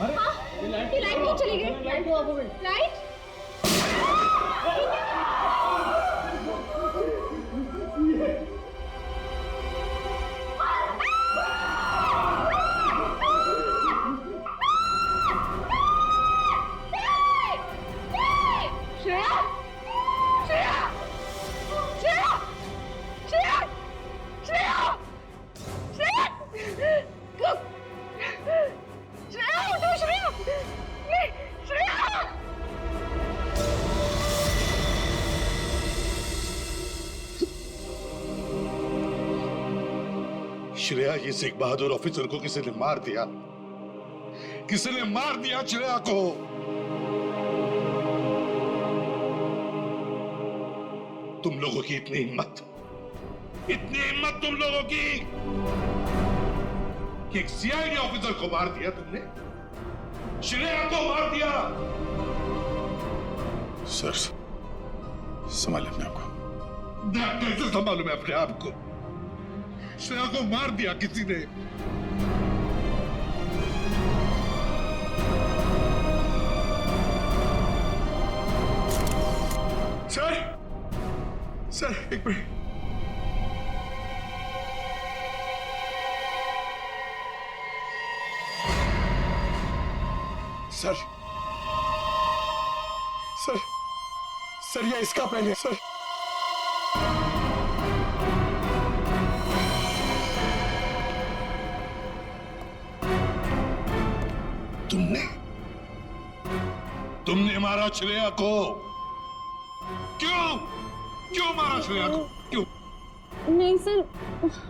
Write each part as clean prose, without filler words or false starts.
अरे ये लाइट क्यों चली गई? लाइट ऑफ हो गई। लाइट श्रेया, श्रेया, श्रेया, श्रेया, श्रेया, श्रेया, श्रेया, उठो श्रेया, नहीं, श्रेया। श्रेया, ये सिख बहादुर ऑफिसर को किसी ने मार दिया, किसी ने मार दिया श्रेया को। तुम लोगों की इतनी हिम्मत तुम लोगों की कि एक सीआईडी ऑफिसर को मार दिया तुमने, श्रेया को मार दिया। सर, संभालिए अपने आप को। कैसे संभालूं मैं अपने आप को? श्रेया को मार दिया किसी ने। सर एक मिनट। सर सर सर ये इसका पेन है सर। तुमने मारा श्रेया को। क्यों मारा श्रेया को? क्यों? नहीं सर,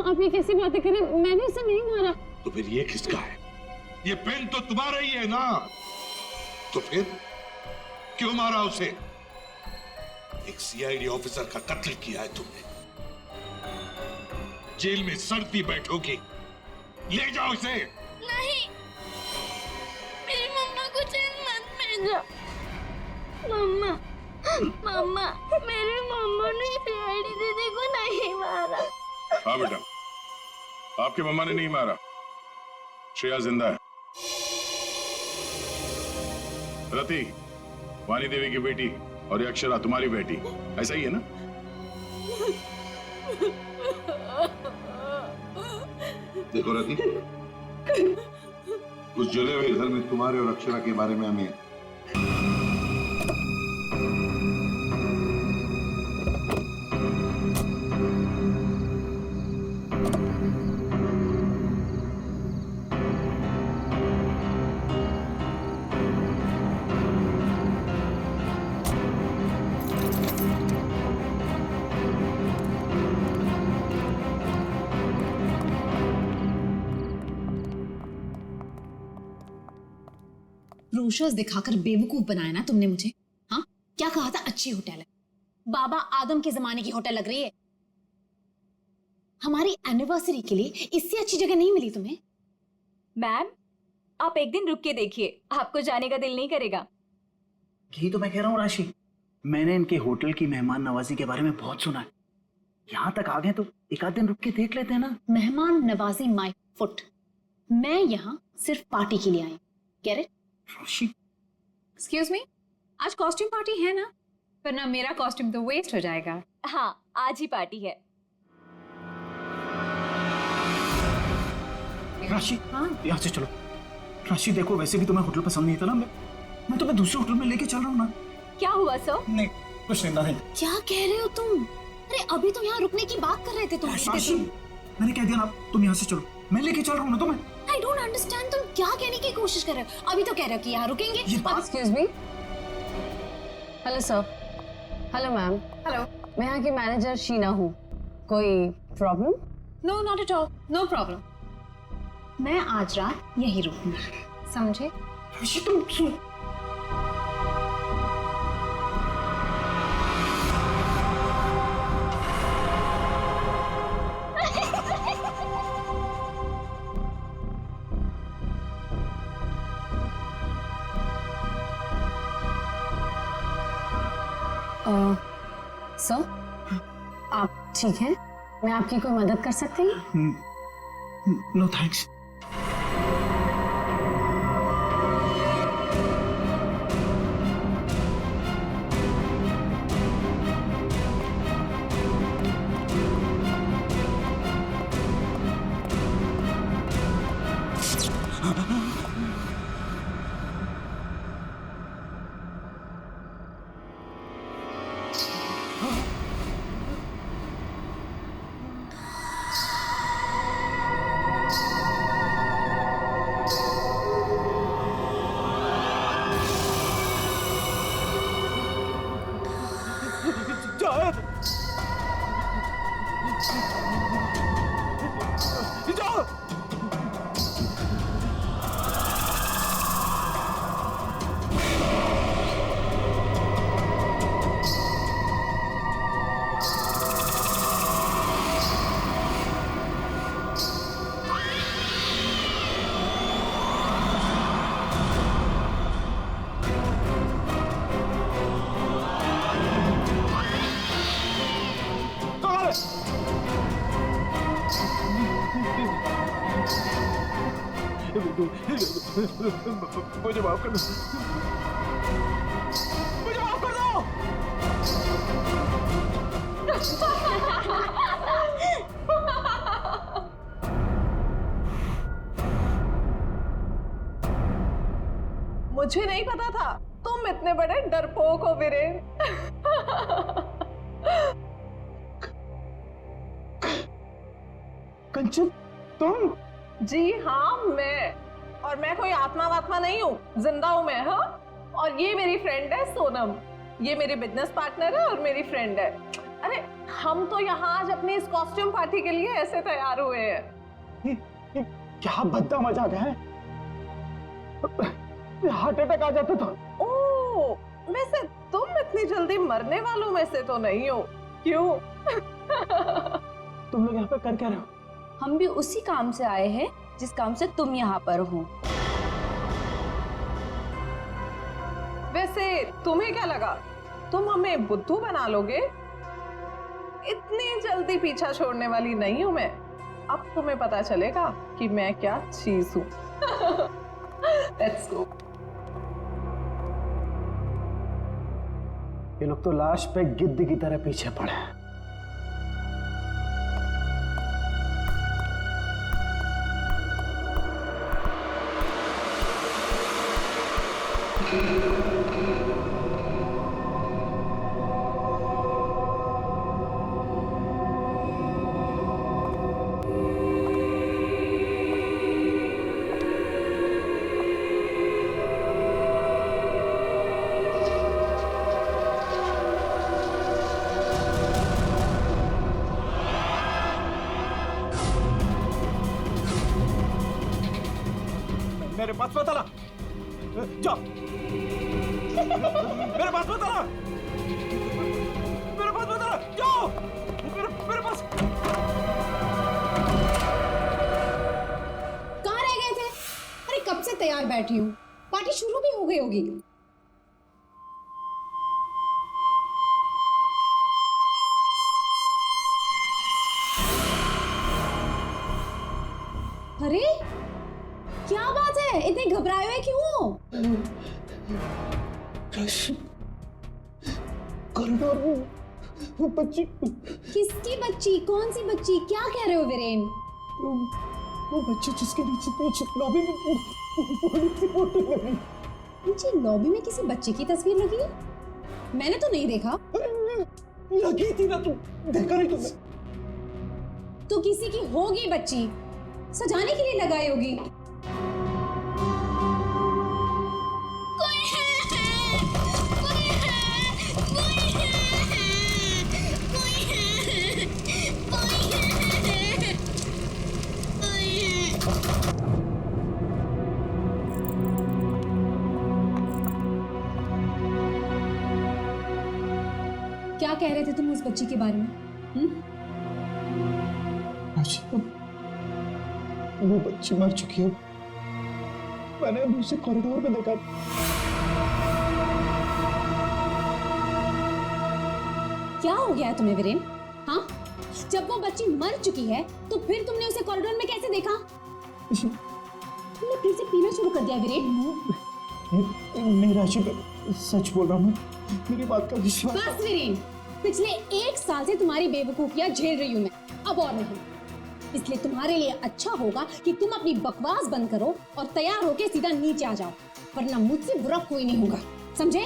आप ये कैसी बातें करें? मैंने उसे नहीं मारा। तो फिर ये किसका है? ये पेन तो तुम्हारा ही है ना, तो फिर क्यों मारा उसे? एक सीआईडी ऑफिसर का कत्ल किया है तुमने, जेल में सड़ती बैठोगी। ले जाओ इसे। नहीं, मेरी मम्मा को जेल मत भेजो। मम्मा, मेरी मम्मा ने सीआईडी दीदी को नहीं मारा। हाँ बेटा, आपकी मम्मा ने नहीं मारा, श्रेया जिंदा है। रति, वानी देवी की बेटी, और ये अक्षरा तुम्हारी बेटी, ऐसा ही है ना? देखो रति, उस जले हुए घर में तुम्हारे और अक्षरा के बारे में हमें ब्रोशर्स दिखाकर बेवकूफ बनाया ना तुमने मुझे। हाँ, क्या कहा था? अच्छी होटल है, बाबा आदम के जमाने की होटल लग रही है। हमारी एनिवर्सरी के लिए इससे अच्छी जगह नहीं मिली तुम्हें। मैम, आप एक दिन रुक के देखिए, आपको जाने का दिल नहीं करेगा। यही तो मैं कह रहा हूँ राशि, मैंने इनके होटल की मेहमान नवाजी के बारे में बहुत सुना है। यहाँ तक आ गए तो एक आध दिन रुक के देख लेते हैं ना। मेहमान नवाजी माय फुट। मैं यहाँ सिर्फ पार्टी के लिए आई। Get it? एक्सक्यूज मी, आज कॉस्ट्यूम पार्टी है ना? वरना मेरा कॉस्ट्यूम तो वेस्ट हो जाएगा। हाँ, आज ही पार्टी है। राशि, हाँ? यहाँ से चलो। राशि देखो, वैसे भी तुम्हें होटल पसंद नहीं था ना, मैं तुम्हें दूसरे होटल में लेके चल रहा हूँ ना। क्या हुआ सर? नहीं, कुछ नहीं। क्या कह रहे हो तुम? अरे अभी तो यहाँ रुकने की बात कर रहे थे तुम। राशि, मैंने कह दिया ना, तुम यहाँ से चलो, मैं लेके चल रहा हूँ ना तुम्हें। आई डोंट अंडरस्टैंड, तुम क्या कहने की कोशिश कर रहे हो? अभी तो कह रहे हो कि यहाँ रुकेंगे। Excuse me. Hello sir. Hello ma'am. Hello, मैं यहाँ की मैनेजर शीना हूँ। कोई problem? No, not at all, no problem. मैं आज रात यहीं रुकूंगी, समझे? राशि तुम सुन। सर, आप ठीक हैं? मैं आपकी कोई मदद कर सकती हूँ? No thanks. मुझे माफ कर दो, मुझे माफ कर दो। मुझे नहीं पता था तुम इतने बड़े डरपोक हो वीरेन। कंचन, तुम? जी हाँ, मैं। और मैं कोई आत्मा वात्मा नहीं हूँ, जिंदा हूँ मैं। हाँ, और ये मेरी फ्रेंड है सोनम। ये मेरी बिजनेस पार्टनर है और मेरी फ्रेंड है। अरे हम तो यहाँ आज अपनी इस कॉस्ट्यूम पार्टी के लिए ऐसे तैयार हुए हैं। ये क्या भद्दा मजाक है? हार्ट अटैक आ जाता था। ओह, वैसे तुम इतनी जल्दी मरने वालों में से तो नहीं हो, क्यों? तुम लोग यहाँ पे कर क्या रहे हो? हम भी उसी काम से आए हैं जिस काम से तुम यहाँ पर हो। वैसे तुम्हें क्या लगा तुम हमें बुद्धू बना लोगे? इतनी जल्दी पीछा छोड़ने वाली नहीं हूं मैं। अब तुम्हें पता चलेगा कि मैं क्या चीज हूं। Let's go. ये लोग तो लाश पे गिद्ध की तरह पीछे पड़े हैं। मेरे पास मत आना, जाओ। मेरे पास मत आना, मेरे पास मत आना, जाओ। मेरे पास। कहाँ रह गए थे? अरे कब से तैयार बैठी हूँ, पार्टी शुरू भी हो गई होगी। अरे क्या बात है, इतने घबराए हुए क्यों? कॉरिडोर में वो बच्ची। किसकी बच्ची? कौन सी बच्ची? क्या कह रहे हो वीरेन? वो बच्ची जिसके नीचे लॉबी में बड़ी सी फोटो लगी। नीचे लॉबी में किसी बच्चे की तस्वीर लगी है? मैंने तो नहीं देखा। लगी थी ना, तुम देखा नहीं तुमने? तो किसी की होगी बच्ची, सजाने के लिए लगाई होगी। क्या कह रहे थे तुम उस बच्ची के बारे में? वो बच्ची मर चुकी है। मैंने अभी उसे कॉरिडोर में देखा। क्या हो गया है तुम्हें वीरेन? हाँ, जब वो बच्ची मर चुकी है तो फिर तुमने उसे कॉरिडोर में कैसे देखा? तुमने फिर से पीना शुरू कर दिया वीरेन? नहीं राशि, सच बोल रहा हूँ, मेरी बात का विश्वास। बस वीरेन, पिछले 1 साल से तुम्हारी बेवकूफियां झेल रही हूं मैं, अब और नहीं। इसलिए तुम्हारे लिए अच्छा होगा कि तुम अपनी बकवास बंद करो और तैयार होके सीधा नीचे आ जाओ, वरना मुझसे बुरा कोई नहीं होगा, समझे?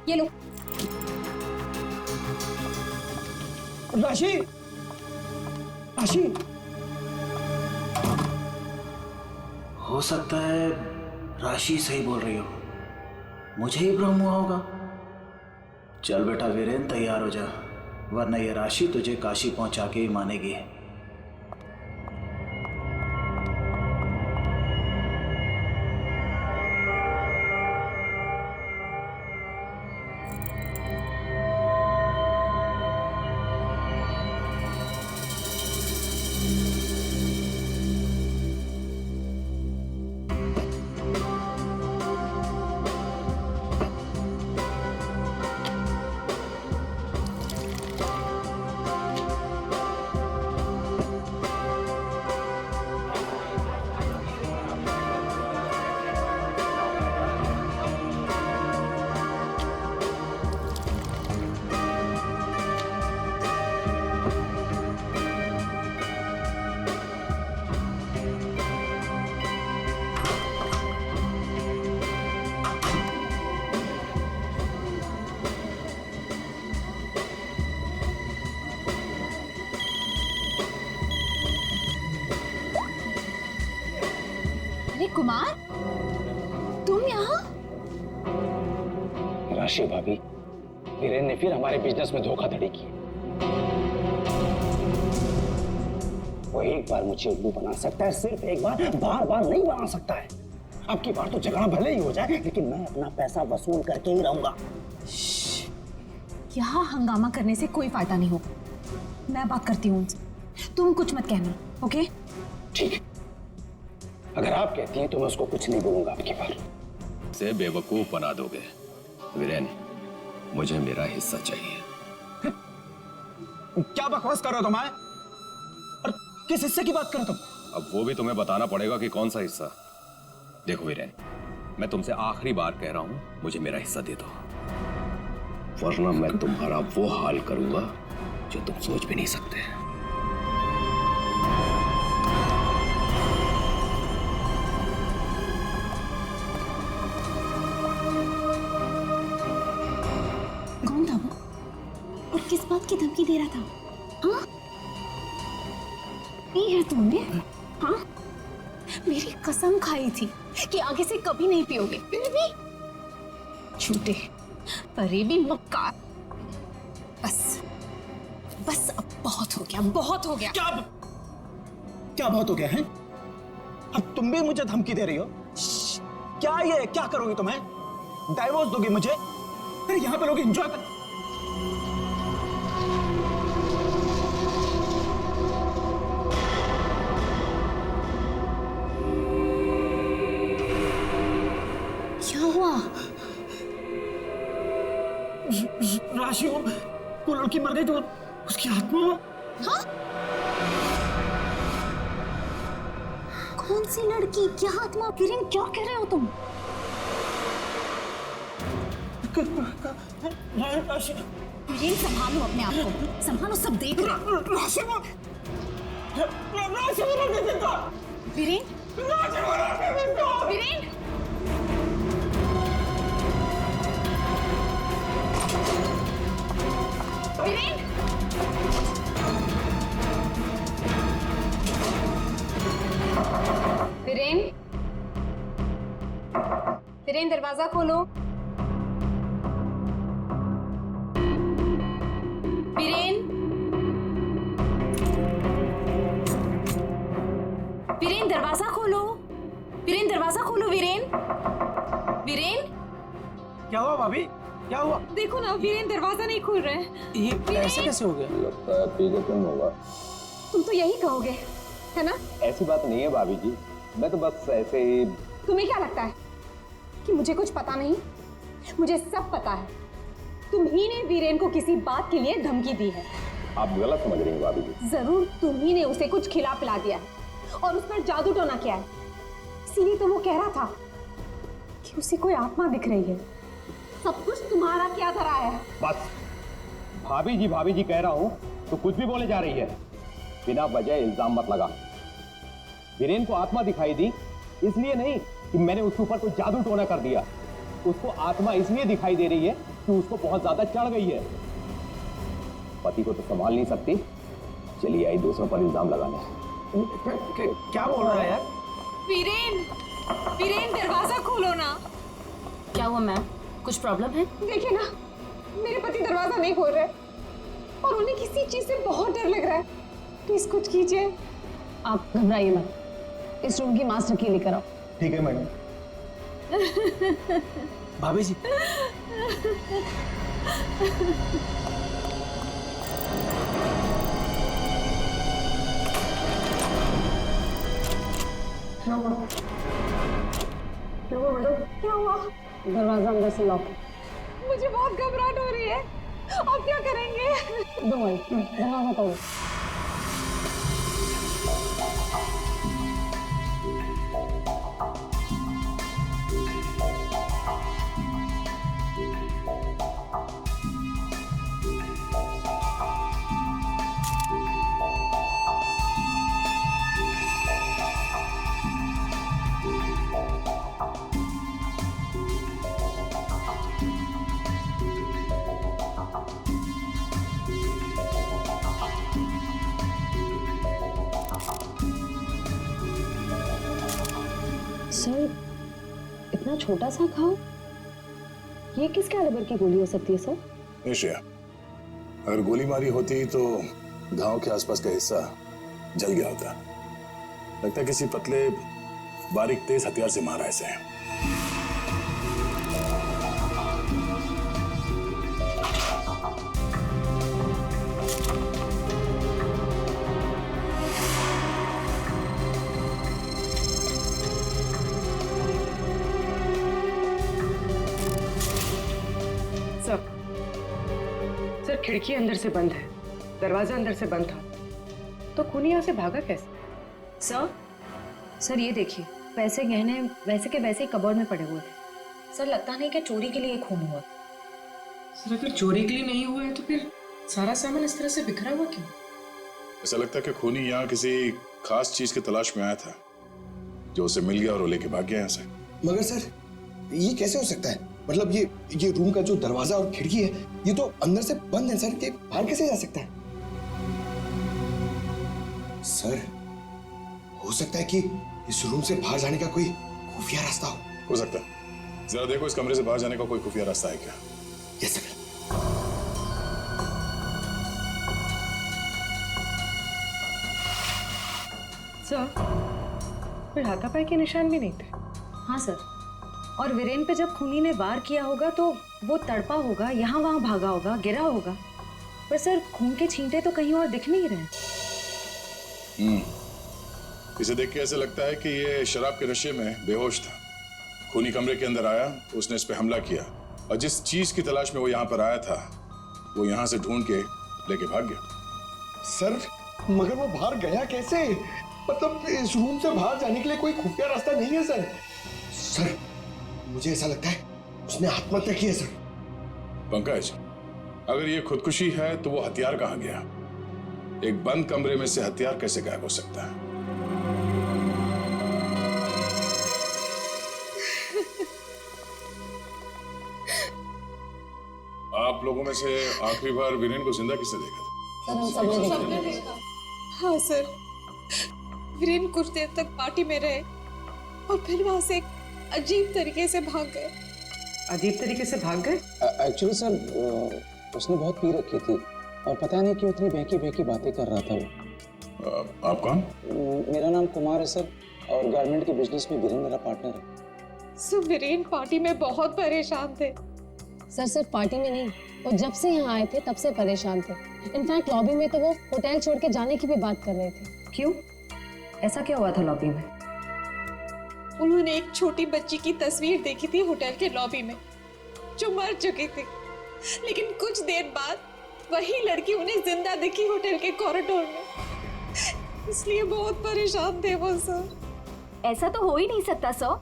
ये लो। राशि, राशि, हो सकता है राशि सही बोल रही हो, मुझे ही भ्रम हुआ होगा। चल बेटा वीरेन, तैयार हो जा, वरना ये राशि तुझे काशी पहुंचा के ही मानेगी। कुमार, तुम यहाँ? राशि भाभी, वीरेन ने फिर हमारे बिजनेस में धोखाधड़ी की। वो एक बार मुझे उल्लू बना सकता है, सिर्फ एक बार, बार बार नहीं बना सकता है। अब की बार तो झगड़ा भले ही हो जाए, लेकिन मैं अपना पैसा वसूल करके ही रहूंगा। यहाँ हंगामा करने से कोई फायदा नहीं होगा। मैं बात करती हूँ उनसे, तुम कुछ मत कहना, ओके? ठीक है, अगर आप कहती हैं तो मैं उसको कुछ नहीं बोलूंगा अब की बार। से बेवकूफ बना दोगे वीरेन, मुझे मेरा हिस्सा चाहिए। क्या बकवास कर रहे हो तुम? और किस हिस्से की बात कर रहे हो तुम? अब वो भी तुम्हें बताना पड़ेगा कि कौन सा हिस्सा। देखो वीरेन, मैं तुमसे आखिरी बार कह रहा हूं, मुझे मेरा हिस्सा दे दो, वरना मैं तुम्हारा वो हाल करूंगा जो तुम सोच भी नहीं सकते। कौन था वो और किस बात की धमकी दे रहा था? हाँ, नहीं है तुमने? हाँ, मेरी कसम खाई थी कि आगे से कभी नहीं पियोगे, फिर भी झूठे, फरेबी, मक्कार। बस बस अब बहुत हो गया, बहुत हो गया। क्या बहुत हो गया है? अब तुम भी मुझे धमकी दे रही हो? क्या ये क्या करोगी तुम्हें? डाइवोर्स दोगी मुझे? फिर यहाँ पे लोग एंजॉय कर। क्या हुआ? राशि, वो लड़की मर गई तो उसकी आत्मा। हाँ? कौन सी लड़की? क्या आत्मा? किरण, क्या कह रहे हो तुम? राशि, किरण, संभालो अपने आप को, संभालो, सब देख रहे हैं। राशि, वीरेन, वीरेन, वीरेन, वीरेन, वीरेन, दरवाजा खोलो। वीरेन, वीरेन, दरवाजा खोलो। वीरेन, दरवाजा खोलो। वीरेन, वीरेन, क्या हुआ भाभी? क्या हुआ? देखो ना, वीरेन दरवाजा नहीं खोल रहे हैं। ये ऐसे कैसे हो गया? लगता है पी के तुम होगा। तुम तो यही कहोगे, है ना? ऐसी बात नहीं है भाभी जी, मैं तो बस ऐसे ही। तुम्हें क्या लगता है कि मुझे कुछ पता नहीं? मुझे सब पता है। तुम ही ने वीरेन को किसी बात के लिए धमकी दी है। आप गलत समझ रही हैं भाभी जी। जरूर तुम ही ने उसे कुछ खिला पिला दिया है और उस पर जादू टोना किया है। इसीलिए तो वो कह रहा था कि उसे कोई आत्मा दिख रही है। सब कुछ तुम्हारा क्या धरा है? बस भाभी जी कह रहा हूं तो कुछ भी बोले जा रही है। बिना वजह इल्जाम मत लगा। वीरेन को आत्मा दिखाई दी इसलिए नहीं कि मैंने उसके ऊपर कोई जादू टोना कर दिया। उसको आत्मा इसलिए दिखाई दे रही है कि उसको बहुत ज्यादा चढ़ गई है। पति को तो संभाल नहीं सकती, चलिए आई दूसरों पर इल्जाम लगाने। क्या बोल रहा है यार? वीरेन, वीरेन, दरवाजा खोलो ना। क्या हुआ मैम, कुछ प्रॉब्लम है? देखिए ना, मेरे पति दरवाजा नहीं खोल रहे और उन्हें किसी चीज से बहुत डर लग रहा है। प्लीज कुछ कीजिए। आप घबराइए मत, इस रूम की मास्टर की लेकर आओ। ठीक है मैडम। भाभी जी, क्या हुआ? दरवाजा अंदर से लॉक है। मुझे बहुत घबराहट हो रही है। अब क्या करेंगे? डोंट वरी, दरवाजा तोड़ो। सर इतना छोटा सा घाव, ये किस कैलिबर की गोली हो सकती है सर? निश्चय, अगर गोली मारी होती तो घाव के आसपास का हिस्सा जल गया होता। लगता है किसी पतले बारीक तेज हथियार से मारा ऐसे। सर खिड़की अंदर से बंद है, दरवाजा अंदर से बंद था, तो खूनी यहाँ से भागा कैसे? सर ये देखिए, पैसे गहने वैसे के वैसे ही कबर्ड में पड़े हुए थे। सर लगता नहीं कि चोरी के लिए खून हुआ। सर अगर चोरी के लिए नहीं हुआ है तो फिर सारा सामान इस तरह से बिखरा हुआ क्यों? ऐसा लगता है कि खूनी यहाँ किसी खास चीज की तलाश में आया था, जो उसे मिल गया और वो लेके भाग गया यहाँ से। मगर सर ये कैसे हो सकता है? मतलब ये रूम का जो दरवाजा और खिड़की है ये तो अंदर से बंद है सर, कि बाहर कैसे जा सकता है? सर हो सकता है कि इस रूम से बाहर जाने का कोई खुफिया रास्ता हो सकता है। जरा देखो इस कमरे से बाहर जाने का कोई खुफिया रास्ता है क्या? Yes sir. सर फिर हाथापाई के निशान भी नहीं थे। हाँ सर, और वीरेन पे जब खूनी ने वार किया होगा तो वो तड़पा होगा, यहाँ वहां भागा होगा, गिरा होगा, पर सर खून के छींटे तो कहीं और दिख नहीं रहे। इसे देख के ऐसा लगता है कि ये शराब के नशे में बेहोश था। खूनी कमरे के अंदर आया, उसने इस पे हमला किया, और जिस चीज की तलाश में वो यहाँ पर आया था वो यहाँ से ढूंढ के लेके भाग गया। सर मगर वो बाहर गया कैसे? मतलब इस रूम से बाहर जाने के लिए कोई खुफिया रास्ता नहीं है सर। सर मुझे ऐसा लगता है उसने आत्महत्या की है सर। पंकज, अगर ये खुदकुशी है तो वो हथियार कहाँ गया? एक बंद कमरे में से हथियार कैसे गायब हो सकता है? आप लोगों में से आखिरी बार वीरेन को जिंदा किसने देखा था? सर हम सबने देखा। हाँ सर, वीरेन कुछ देर तक पार्टी में रहे और फिर वहां से एक अजीब तरीके से भाग गए। अजीब तरीके से भाग गए? एक्चुअली सर उसने बहुत पी रखी थी और पता नहीं क्यों इतनी बहकी बहकी बातें कर रहा था वो। आप कौन? मेरा नाम कुमार है सर, और गारमेंट के बिजनेस में वीरेन मेरा पार्टनर है। सो वीरेन पार्टी में बहुत परेशान थे। सर सिर्फ पार्टी में नहीं, वो जब से यहाँ आए थे तब से परेशान थे। इनफैक्ट लॉबी में तो वो होटल छोड़ के जाने की भी बात कर रहे थे। क्यों? ऐसा क्या हुआ था लॉबी में? उन्होंने एक छोटी बच्ची की तस्वीर देखी थी होटल के लॉबी में, जो मर चुकी थी, लेकिन कुछ देर बाद वही लड़की उन्हें जिंदा दिखी होटल के कॉरिडोर में। इसलिए बहुत परेशान थे वो सर। ऐसा तो हो ही नहीं सकता सर,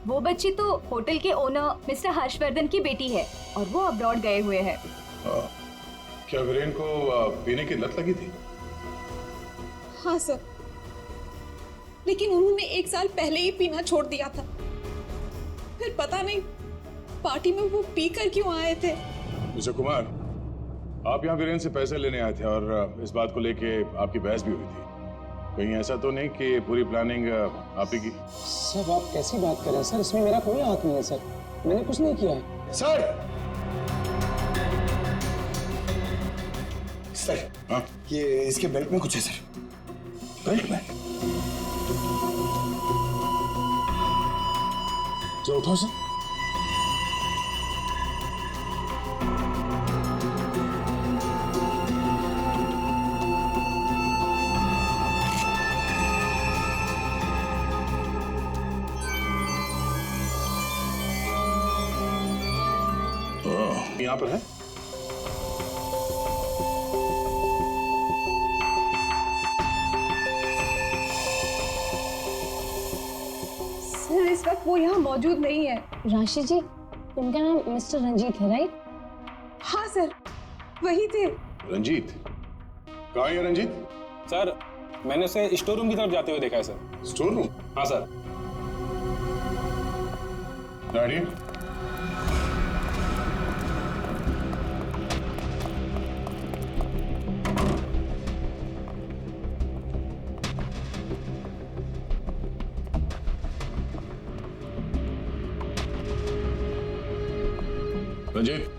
वो बच्ची तो होटल के ओनर मिस्टर हर्षवर्धन की बेटी है और वो अब्रॉड गए हुए हैं। क्या वीरेन को पीने की लत लगी थी? हाँ सर, लेकिन उन्होंने 1 साल पहले ही पीना छोड़ दिया था। फिर पता नहीं पार्टी में वो पीकर क्यों आए थे। मिस्टर कुमार, आप यहाँ वीरेन से पैसे लेने आए थे और इस बात को लेके आपकी बहस भी हुई थी। कहीं ऐसा तो नहीं कि पूरी प्लानिंग आप ही की? सर आप कैसी बात कर रहे हैं सर, इसमें मेरा कोई हाथ नहीं है सर, मैंने कुछ नहीं किया है। सर सर हाँ? ये इसके बेल्ट में कुछ है सर। बेल्ट में? जरा उठाओ सर। यहाँ पर है? सर इस वक्त वो यहाँ मौजूद नहीं है। राशि जी, उनका नाम मिस्टर रंजीत है राइट? हाँ सर, वही थे। रंजीत? कहाँ है रंजीत? सर मैंने उसे स्टोर रूम की तरफ जाते हुए देखा है सर। Store room? हाँ सर। डैडी? रंजीत,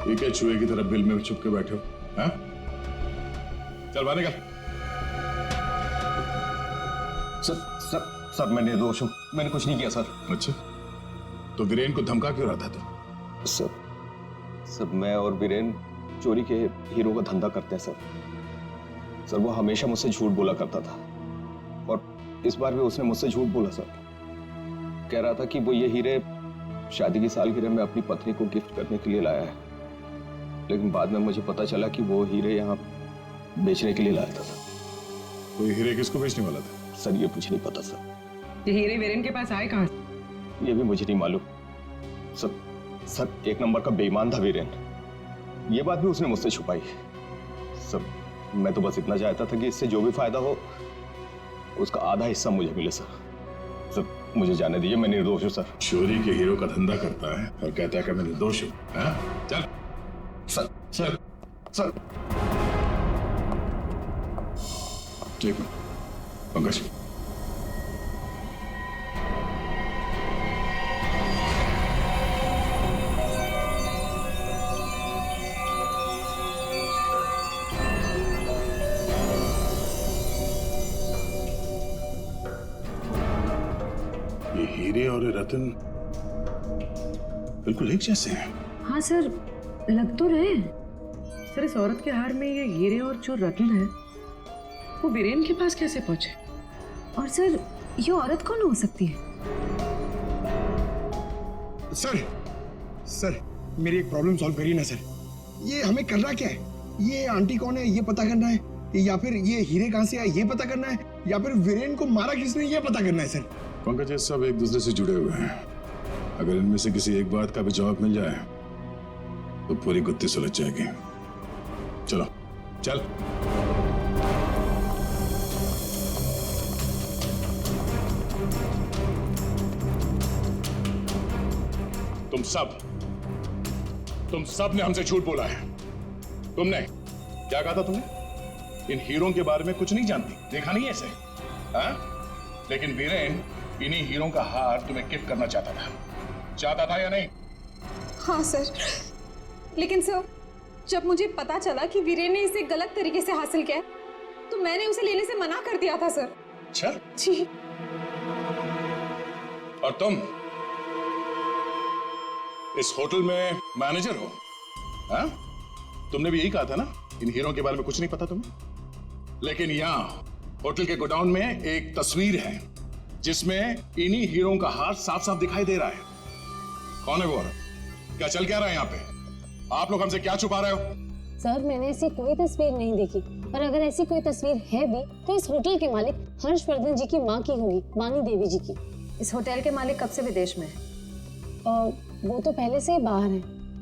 ये क्या चूहे की तरह बिल में छुप के बैठे हो? हाँ? चल बाहर निकल। सर मैं निर्दोष हूं, मैंने कुछ नहीं किया सर। अच्छा, तो वीरेन को धमका क्यों रहा था तू? सर मैं और वीरेन चोरी के हीरो का धंधा करते हैं सर। वो हमेशा मुझसे झूठ बोला करता था और इस बार भी उसने मुझसे झूठ बोला सर। कह रहा था कि वो ये हीरे शादी की सालगिरह में अपनी पत्नी को गिफ्ट करने के लिए लाया है, लेकिन बाद में मुझे पता चला कि वो हीरे यहाँ बेचने के लिए लाया था। तो ये हीरे किसको बेचने वाला था? सर ये मुझे नहीं पता सर। ये हीरे वीरेन के पास आए कहाँ से? ये भी मुझे नहीं मालूम सर। एक नंबर का बेईमान था वीरेन, ये बात भी उसने मुझसे छुपाई। सर मैं तो बस इतना चाहता था कि इससे जो भी फायदा हो उसका आधा हिस्सा मुझे मिले सर मुझे जाने दीजिए, मैं निर्दोष हूँ सर। चोरी के हीरो का धंधा करता है और कहता है कि मैं निर्दोष हूँ। चल सर ठीक है पंकज। ये हीरे और ये रतन बिल्कुल एक जैसे हैं। हाँ सर, लग तो रहे हैं। सर इस औरत के हार में ये हीरे और जो रत्न है वो वीरेन के पास कैसे पहुंचे? और सर ये औरत कौन हो सकती है? सर मेरी एक प्रॉब्लम सॉल्व करिए ना सर। ये हमें करना क्या है? ये आंटी कौन है ये पता करना है, या फिर ये हीरे कहाँ से आए ये पता करना है, या फिर वीरेन को मारा किसने ये पता करना है सर। पंकज ये सब एक दूसरे से जुड़े हुए हैं। अगर इनमें से किसी एक बात का भी जवाब मिल जाए तो पूरी गुत्थी सुलझ जाएगी। चलो चल। तुम सब ने हमसे झूठ बोला है। तुमने क्या कहा था? तुमने इन हीरों के बारे में कुछ नहीं जानती, देखा नहीं ऐसे? हाँ? लेकिन वीरेन इन्हीं हीरों का हार तुम्हें गिफ्ट करना चाहता था या नहीं? हाँ सर, लेकिन सर जब मुझे पता चला कि वीरेन ने इसे गलत तरीके से हासिल किया तो मैंने उसे लेने से मना कर दिया था सर। अच्छा जी। और तुम इस होटल में मैनेजर हो? हाँ? तुमने भी यही कहा था ना इन हीरों के बारे में कुछ नहीं पता तुम्हें। लेकिन यहाँ होटल के गोडाउन में एक तस्वीर है जिसमें इन्हीं हीरों का हार साफ साफ दिखाई दे रहा है। कौन है वो औरत? क्या चल क्या रहा है यहाँ पे? आप लोग हमसे क्या छुपा रहे हो? सर मैंने ऐसी कोई तस्वीर नहीं देखी, और अगर ऐसी कोई तस्वीर है भी तो इस होटल के मालिक हर्षवर्धन जी की माँ की होगी, वाणी देवी जी की। इस होटल के मालिक कब से विदेश में है? वो तो पहले से ही बाहर है।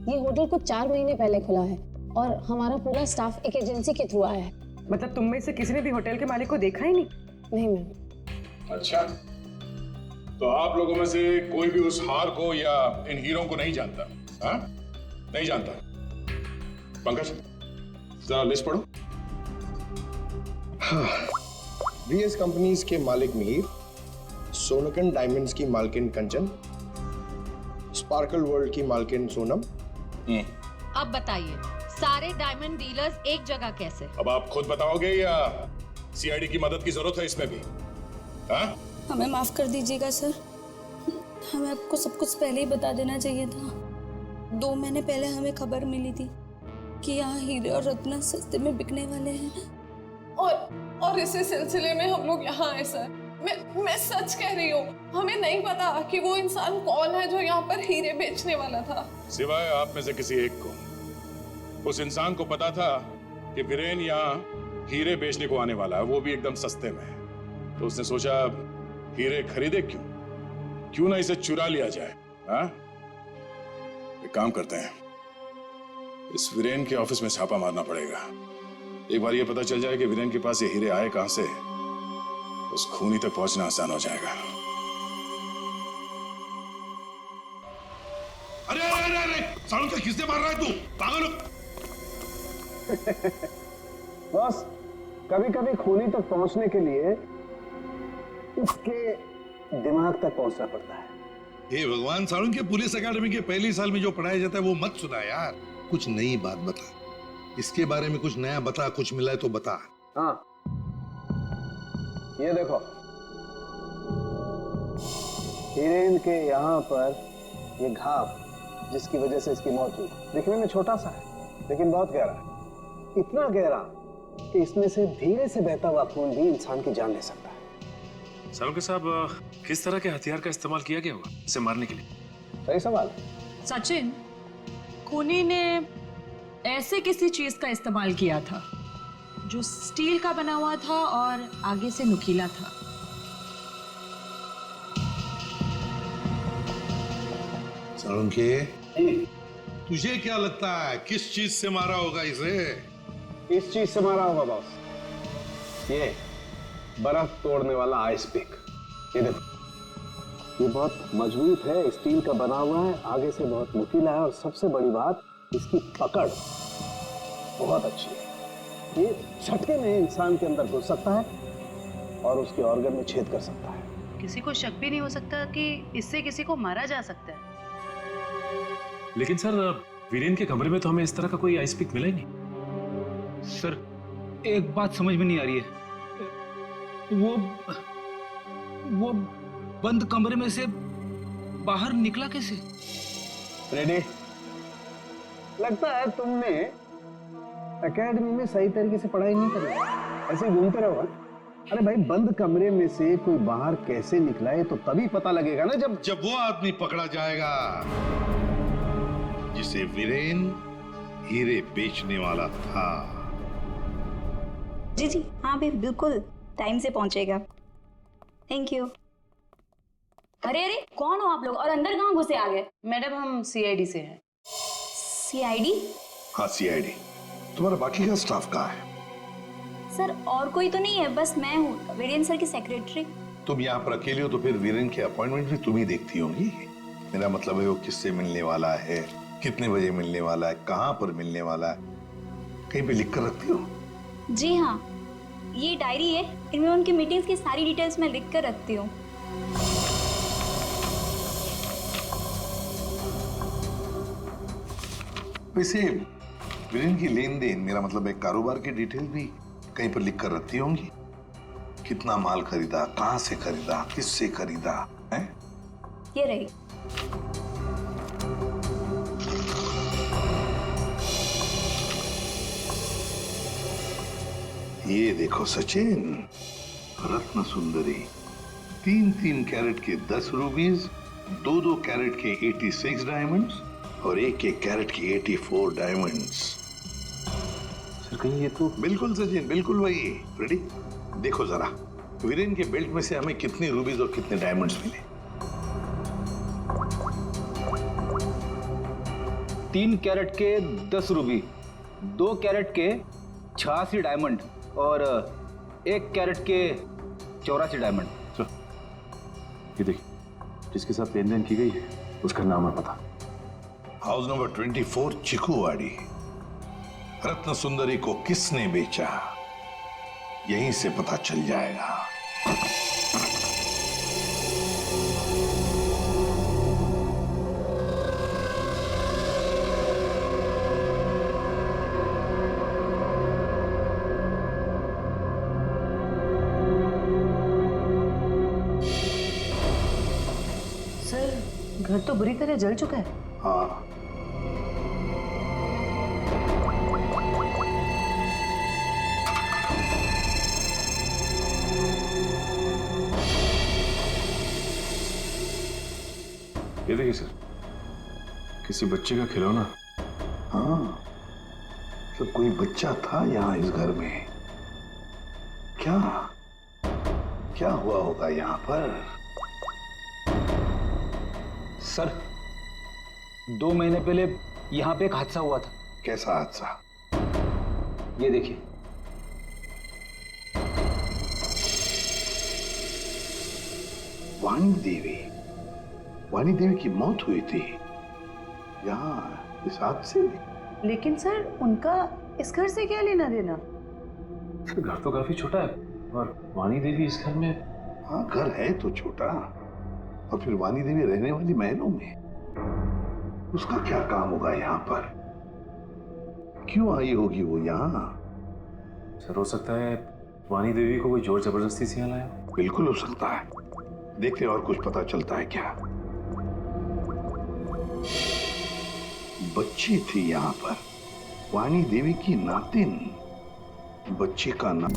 ये होटल कुछ 4 महीने पहले खुला है और हमारा पूरा स्टाफ एक एजेंसी के थ्रू आया है। मतलब तुम में से किसी ने भी होटल के मालिक को देखा ही नहीं? नहीं मैम। अच्छा, तो आप लोगों में से कोई भी उस हार को या इन हीरों को नहीं जानता? हाँ? नहीं जानता? पंकज जरा लिस्ट पढ़ो। हाँ, वीएस कंपनीज के मालिक मिहिर, सोनकन डायमंड्स की मालकिन कंचन, स्पार्कल वर्ल्ड की मालकिन सोनम। अब बताइए सारे डायमंड डीलर्स एक जगह कैसे? अब आप खुद बताओगे या सीआईडी की मदद की जरूरत है इसमें भी? हाँ? हमें माफ कर दीजिएगा सर, हमें आपको सब कुछ पहले ही बता देना चाहिए था। 2 महीने पहले हमें खबर मिली थी कि यहाँ हीरे और रत्न सस्ते में बिकने वाले हैं, और इसी सिलसिले में हम लोग यहाँ आए सर। मैं सच कह रही हूँ, हमें नहीं पता कि वो इंसान कौन है जो यहाँ पर हीरे बेचने वाला था। सिवाय आप में से किसी एक को उस इंसान को पता था कि वीरेन यहाँ हीरे बेचने को आने वाला है, वो भी एकदम सस्ते में। तो उसने सोचा हीरे खरीदे क्यों ना इसे चुरा लिया जाए। हाँ? एक काम करते हैं, इस वीरेन के ऑफिस में छापा मारना पड़ेगा। एक बार ये पता चल जाए कि वीरेन के पास ये हीरे आए कहां से, उस खूनी तक पहुंचना आसान हो जाएगा। अरे अरे अरे अरे, सालों से किससे मार रहा है तू? पागल हो? बॉस, कभी कभी खूनी तक पहुंचने के लिए उसके दिमाग तक पहुंचना पड़ता है। हे भगवान, सालों के पुलिस अकेडमी के पहले साल में जो पढ़ाया जाता है वो मत सुना यार। कुछ नई बात बता, इसके बारे में कुछ नया बता, कुछ मिला है तो बता। हाँ, ये देखो, हिरेन के यहाँ पर ये घाव जिसकी वजह से इसकी मौत हुई, दिखने में छोटा सा है लेकिन बहुत गहरा है। इतना गहरा कि इसमें से धीरे से बहता हुआ खून भी इंसान की जान ले सकता है। सालों के साहब, किस तरह के हथियार का इस्तेमाल किया गया होगा इसे मारने के लिए? सही सवाल। सचिन, खूनी ने ऐसे किसी चीज का इस्तेमाल किया था जो स्टील का बना हुआ था और आगे से नुकीला था। सालुंके, तुझे क्या लगता है किस चीज से मारा होगा इसे? इस चीज से मारा होगा बॉस, ये बर्फ तोड़ने वाला आइस पिक। ये देखो, ये बहुत मजबूत है, स्टील का बना हुआ है, आगे से बहुत नुकीला है और सबसे बड़ी बात इसकी पकड़ बहुत अच्छी है। ये झटके में इंसान के अंदर घुस सकता है और उसके ऑर्गन में छेद कर सकता है। किसी को शक भी नहीं हो सकता कि इससे किसी को मारा जा सकता है। लेकिन सर, वीरेन के कमरे में तो हमें इस तरह का कोई आइस पिक मिला ही नहीं। सर, एक बात समझ में नहीं आ रही है, वो बंद कमरे में से बाहर निकला कैसे? रेडी? लगता है तुमने एकेडमी में सही तरीके से पढ़ाई नहीं करी, ऐसे घूमते रहो। अरे भाई, बंद कमरे में से कोई बाहर कैसे निकला है तो तभी पता लगेगा ना, जब वो आदमी पकड़ा जाएगा जिसे वीरेन हीरे बेचने वाला था। जी जी हाँ भाई, बिल्कुल टाइम से पहुंचेगा। Thank you. अरे अरे, कौन हो आप लोग और अंदर कहाँ घुसे आ गए? मैडम, हम सीआईडी से हैं। सीआईडी? हाँ, सीआईडी। तुम्हारा बाकी का स्टाफ कहाँ है? सर, और कोई तो नहीं है, बस मैं हूँ, वीरेन सर की सेक्रेटरी। तुम यहाँ पर अकेले हो तो फिर वीरेन के अपॉइंटमेंट भी तुम ही देखती होंगी। मेरा मतलब है वो किससे मिलने वाला है, कितने बजे मिलने वाला है, कहाँ पर मिलने वाला है, कहीं पे लिख कर रखती हो? जी हाँ, ये डायरी है, इनमें उनकी मीटिंग्स की सारी डिटेल्स मैं लिख कर रखती हूँ। वैसे वीरेन की लेन देन, मेरा मतलब है कारोबार की डिटेल भी कहीं पर लिख कर रखती होंगी। कितना माल खरीदा, कहां से खरीदा, किससे खरीदा है? ये रही। ये देखो सचिन, रत्न सुंदरी, 3-3 कैरेट के 10 रूबीज, 2-2 कैरेट के 86 डायमंड्स और 1-1 कैरेट की 84 डायमंड्स। सर, कहीं ये तो... बिल्कुल सचिन, बिल्कुल वही। रेडी? देखो जरा, वीरेन के बेल्ट में से हमें कितने रूबीज और कितने डायमंड्स मिले? 3 कैरेट के 10 रूबी, 2 कैरेट के 86 डायमंड और 1 कैरेट के 84 डायमंड। ये देखिए, जिसके साथ लेन देन की गई है उसका नाम और पता। House number 24, चिकुवाड़ी। रत्न सुंदरी को किसने बेचा, यहीं से पता चल जाएगा। सर, घर तो बुरी तरह जल चुका है। हाँ, ये देखिए सर, किसी बच्चे का खिलौना। हाँ, तो कोई बच्चा था यहाँ इस घर में। क्या क्या हुआ होगा यहाँ पर? सर, 2 महीने पहले यहाँ पे एक हादसा हुआ था। कैसा हादसा? ये देखिए, वाणी देवी की मौत हुई थी यहाँ इस हादसे में। लेकिन सर, उनका इस घर से क्या लेना देना? घर तो काफी छोटा है और वाणी देवी इस घर में। हाँ, घर है तो छोटा, और फिर वाणी देवी रहने वाली महलों में। उसका क्या काम होगा यहाँ पर? क्यों आई होगी वो यहाँ? सर, हो सकता है वाणी देवी को कोई जोर जबरदस्ती से यहाँ लाया। बिल्कुल हो सकता है। देखते और कुछ पता चलता है क्या? बच्ची थी यहाँ पर, वाणी देवी की नातिन। बच्ची का नाम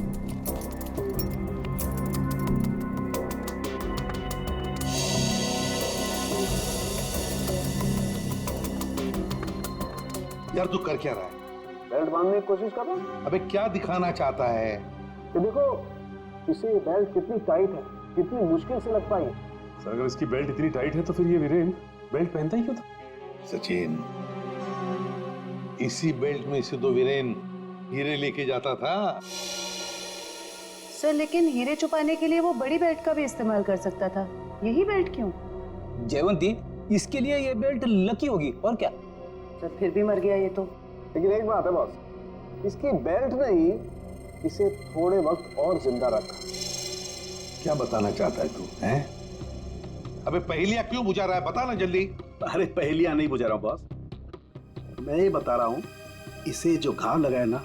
यार, तू कर क्या रहा है? बेल्ट बांधने की कोशिश कर रहा हूं। अबे क्या दिखाना चाहता है? ये देखो, इसे बेल्ट कितनी टाइट है, कितनी मुश्किल से लग पाई है। सर, अगर इसकी बेल्ट इतनी टाइट है तो फिर ये वीरेन बेल्ट पहनता ही क्यों था? सचिन, इसी बेल्ट में से तो वीरेन हीरे लेके जाता था। सर, लेकिन हीरे छुपाने के लिए वो बड़ी बेल्ट का भी इस्तेमाल कर सकता था, यही बेल्ट क्यों? जयवंती, इसके लिए ये बेल्ट लकी होगी और क्या। सर, फिर भी मर गया ये तो। लेकिन एक बात है बॉस, इसकी बेल्ट ने ही इसे थोड़े वक्त और जिंदा रखा। क्या बताना चाहता है तू? हैं? अबे पहेलियां क्यों बुझा रहा है? बता ना जल्दी। अरे पहेलियां नहीं बुझा रहा हूं बॉस, मैं ये बता रहा हूं, इसे जो घाव लगा है ना,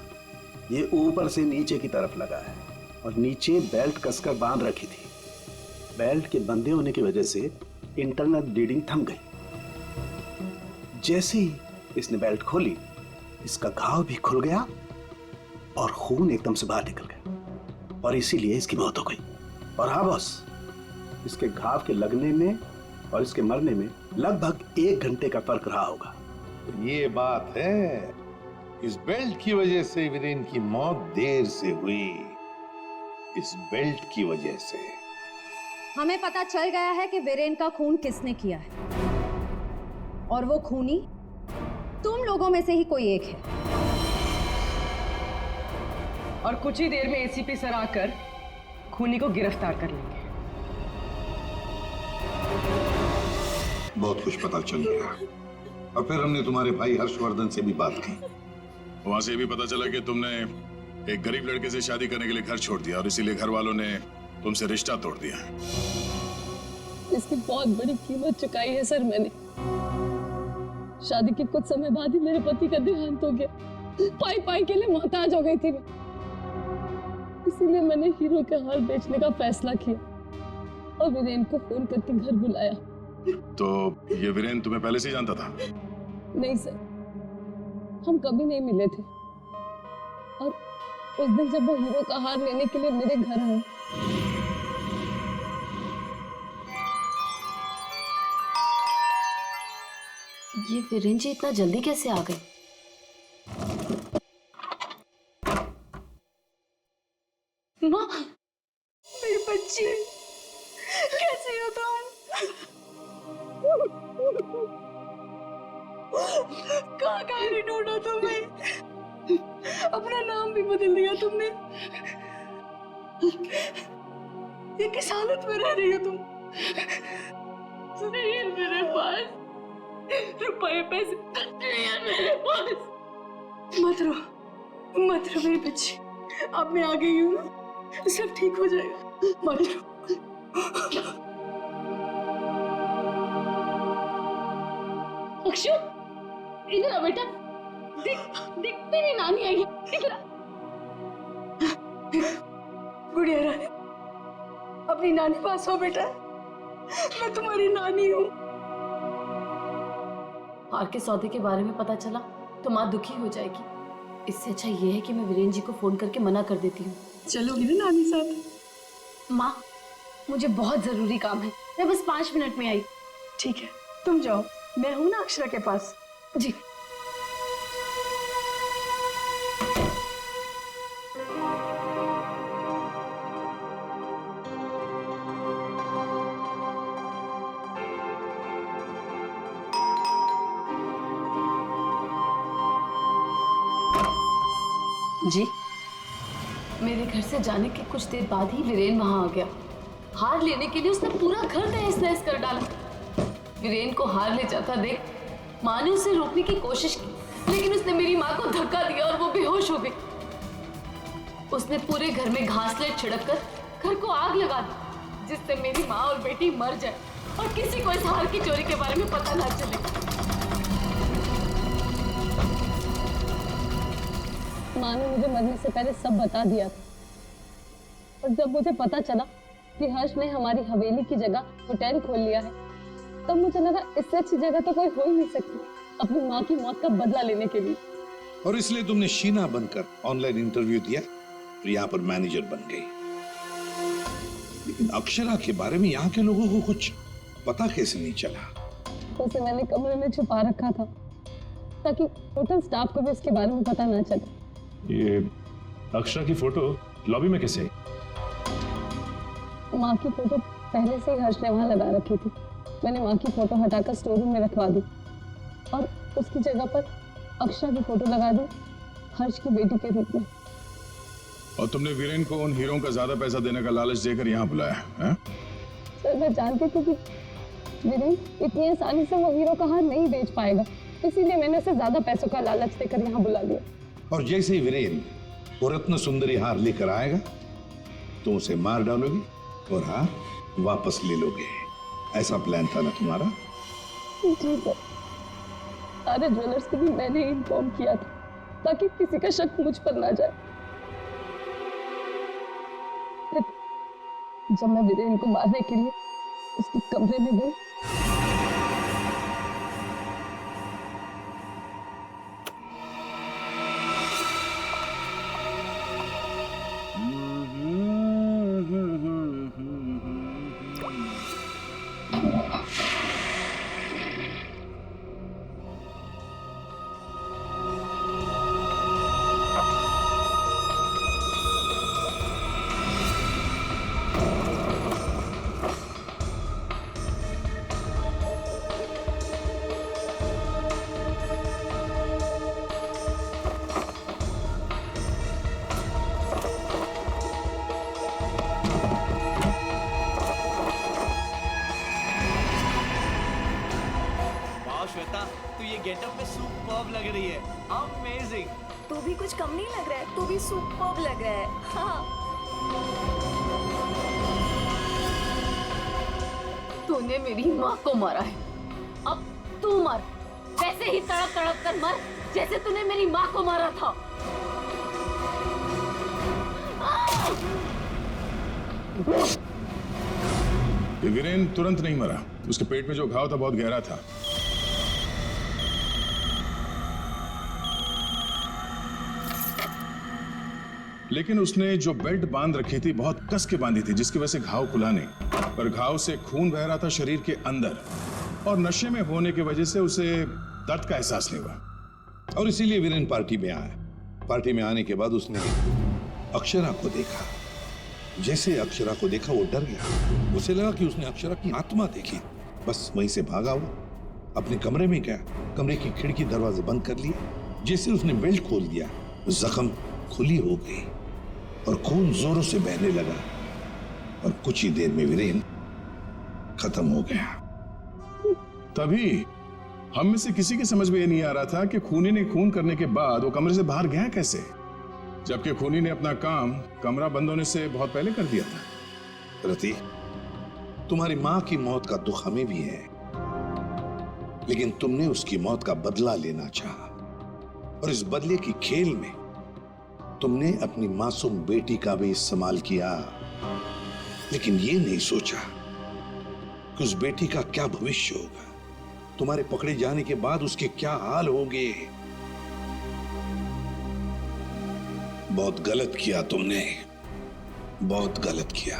ये ऊपर से नीचे की तरफ लगा है और नीचे बेल्ट कसकर बांध रखी थी। बेल्ट के बंधे होने की वजह से इंटरनल ब्लीडिंग थम गई। जैसे ही इसने बेल्ट खोली, इसका घाव भी खुल गया और खून एकदम से बाहर निकल गया और इसीलिए इसकी मौत हो गई। और हाँ बॉस, इसके घाव के लगने में और इसके मरने में लगभग 1 घंटे का फर्क रहा होगा। तो ये बात है, इस बेल्ट की वजह से वीरेन की मौत देर से हुई। इस बेल्ट की वजह से हमें पता चल गया है कि वीरेन का खून किसने किया है, और वो खूनी तुम लोगों में से ही कोई एक है। और कुछ ही देर में एसीपी सर आकर खूनी को गिरफ्तार कर लेंगे। बहुत कुछ पता चल गया, और फिर हमने तुम्हारे भाई हर्षवर्धन से भी बात की। वहां से भी पता चला कि तुमने एक गरीब लड़के से शादी करने के लिए घर छोड़ दिया और इसीलिए घर वालों ने तुमसे रिश्ता तोड़ दिया। इसकी बहुत बड़ी कीमत चुकाई है सर मैंने। शादी के कुछ समय बाद ही मेरे पति का देहांत हो गया। पाई पाई के लिए मोहताज हो गई थी मैं, इसीलिए मैंने हीरो के हार बेचने का फैसला किया और वीरेन को फोन करके घर बुलाया। तो ये वीरेन तुम्हें पहले से ही जानता था? नहीं सर, हम कभी नहीं मिले थे, और उस दिन जब वो हीरो का हार लेने के लिए मेरे घर आए, ये वीरेन जी इतना जल्दी कैसे आ गए? माँ, मेरी बच्ची, कैसे हो तुम? कहाँ कहाँ नहीं ढूंढा तुम्हें? अपना नाम भी बदल दिया तुमने। ये किस हालत में रह रही हो तुम? नहीं है मेरे पास रुपए पैसे, नहीं है मेरे पास। मत रो मेरी बच्ची, अब मैं आ गई हूँ ना, सब ठीक हो जाएगा, मत रो। अक्षु, इधर आ बेटा, देख तेरी नानी आई है, इधर आ। गुड़िया रानी, अपनी नानी पास हो बेटा, मैं तुम्हारी नानी हूँ। हार के सौदे के बारे में पता चला तो माँ दुखी हो जाएगी। इससे अच्छा ये है कि मैं वीरेन जी को फोन करके मना कर देती हूँ। चलोगी ना नानी साथ? माँ, मुझे बहुत जरूरी काम है, मैं बस 5 मिनट में आई। ठीक है, तुम जाओ, मैं हूं ना अक्षरा के पास। जी। जी, मेरे घर से जाने के कुछ देर बाद ही वीरेन वहां आ गया। हार लेने के लिए उसने पूरा घर तहस नहस कर डाला। वीरेन को हार ले जाता देख माँ ने उसे रोकने की कोशिश की, लेकिन उसने मेरी माँ को धक्का दिया और वो बेहोश हो गई। उसने पूरे घर में घासलेट छिड़क कर घर को आग लगा दी, जिससे मेरी माँ और बेटी मर जाए और किसी को इस हार की चोरी के बारे में पता ना चले। माँ ने मुझे मरने से पहले सब बता दिया था, और जब मुझे पता चला कि हर्ष ने हमारी हवेली की जगह होटल खोल लिया है, तब मुझे लगा इससे अच्छी जगह तो कोई हो ही नहीं सकती अपनी माँ की मौत का बदला लेने के लिए। और इसलिए तुमने शीना बनकर ऑनलाइन इंटरव्यू दिया और यहाँ पर मैनेजर बन गई। लेकिन अक्षरा के बारे में यहाँ के लोगों को कुछ पता कैसे नहीं चला? उसे मैंने कमरे में छुपा रखा था ताकि होटल स्टाफ को भी उसके बारे में पता ना चले। ये अक्षरा की फोटो लॉबी में कैसे आई? माँ की फोटो पहले से ही हर्ष ने वहां लगा रखी थी। मैंने माँ की फोटो हटाकर स्टोर रूम में रखवा दी और उसकी जगह पर अक्षरा की फोटो लगा दी, हर्ष की बेटी के रूप में। और तुमने वीरेन को उन हीरों का ज्यादा पैसा देने का लालच देकर यहाँ बुलाया है? सर, मैं जानती थी कि वीरेन इतनी आसानी से वो हीरो का हार नहीं बेच पाएगा, इसीलिए मैंने उसे ज्यादा पैसों का लालच देकर यहाँ बुला लिया। और जैसे ही वीरेन वो रत्न सुंदरी हार लेकर आएगा, तुम उसे मार डालोगे और हार वापस ले लोगे। ऐसा प्लान था ना तुम्हारा? जी सर, सारे ज्वेलर्स को भी मैंने इन्फॉर्म किया था ताकि किसी का शक मुझ पर ना जाए। फिर जब मैं वीरेन को मारने के लिए उसके कमरे में गई, श्वेता, तू ये गेटअप में सुपर्ब लग रही है। अमेजिंग। तू भी कुछ कम नहीं लग रहा है, तू भी सुपर्ब लग रहा है। हाँ। तूने मेरी माँ को मारा है, अब तू मर, वैसे ही तड़प तड़प कर मर जैसे तूने मेरी माँ को मारा था। वीरेन तुरंत नहीं मरा, उसके पेट में जो घाव था बहुत गहरा था। लेकिन उसने जो बेल्ट बांध रखी थी बहुत कस के बांधी थी, जिसकी वजह से घाव खुला नहीं, पर घाव से खून बह रहा था शरीर के अंदर, और नशे में होने की वजह से उसे दर्द का एहसास नहीं हुआ। और इसीलिए वीरेन पार्टी में आया। पार्टी में आने के बाद उसने अक्षरा को देखा। जैसे अक्षरा को देखा वो डर गया। उसे लगा कि उसने अक्षरा की आत्मा देखी। बस वहीं से भागा वो अपने कमरे में गया, कमरे की खिड़की दरवाजे बंद कर लिए। जैसे उसने बेल्ट खोल दिया, जख्म खुली हो गई और खून जोरों से बहने लगा, और कुछ ही देर में वीरेन खत्म हो गया। तभी हम में से किसी की समझ में ये नहीं आ रहा था कि खूनी ने खून करने के बाद वो कमरे से बाहर गया कैसे, जबकि खूनी ने अपना काम कमरा बंद होने से बहुत पहले कर दिया था। रति, तुम्हारी मां की मौत का दुख हमें भी है, लेकिन तुमने उसकी मौत का बदला लेना चाहा, और इस बदले की खेल में तुमने अपनी मासूम बेटी का भी इस्तेमाल किया। लेकिन ये नहीं सोचा कि उस बेटी का क्या भविष्य होगा, तुम्हारे पकड़े जाने के बाद उसके क्या हाल होंगे। बहुत गलत किया तुमने, बहुत गलत किया।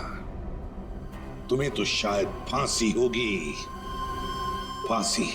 तुम्हें तो शायद फांसी होगी, फांसी।